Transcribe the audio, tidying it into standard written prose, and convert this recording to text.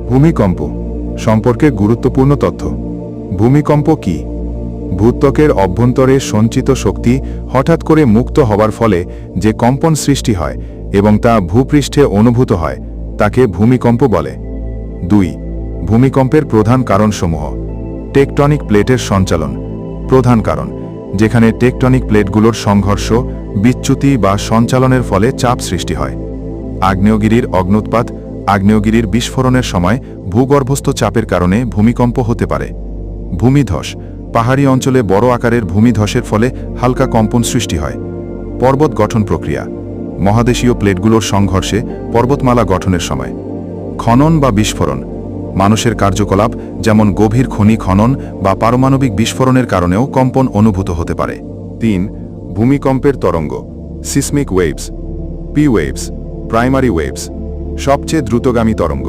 ভূমিকম্প সম্পর্কে গুরুত্বপূর্ণ তথ্য। ভূমিকম্প কি? ভূত্বকের অভ্যন্তরে সঞ্চিত শক্তি হঠাৎ করে মুক্ত হবার ফলে যে কম্পন সৃষ্টি হয় এবং তা ভূপৃষ্ঠে অনুভূত হয় তাকে ভূমিকম্প বলে। 2. ভূমিকম্পের প্রধান কারণসমূহ। টেকটনিক প্লেটের সঞ্চালন প্রধান কারণ, যেখানে টেকটনিক প্লেটগুলোর সংঘর্ষ, বিচ্যুতি বা সঞ্চালনের ফলে চাপ সৃষ্টি হয়। আগ্নেয়গিরির অগ্ন্যুৎপাত আগ্নেয়গিরির বিস্ফোরণের সময় ভূগর্ভস্থ চাপের কারণে ভূমিকম্প হতে পারে। ভূমিধস পাহাড়ি অঞ্চলে বড় আকারের ভূমিধসের ফলে হালকা কম্পন সৃষ্টি হয়। পর্বত গঠন প্রক্রিয়া মহাদেশীয় প্লেটগুলোর সংঘর্ষে পর্বতমালা গঠনের সময়। খনন বা বিস্ফোরণ মানুষের কার্যকলাপ যেমন গভীর খনি খনন বা পারমাণবিক বিস্ফোরণের কারণেও কম্পন অনুভূত হতে পারে। 3. ভূমিকম্পের তরঙ্গ seismic waves. P waves primary waves সবচেয়ে দ্রুতগামী তরঙ্গ।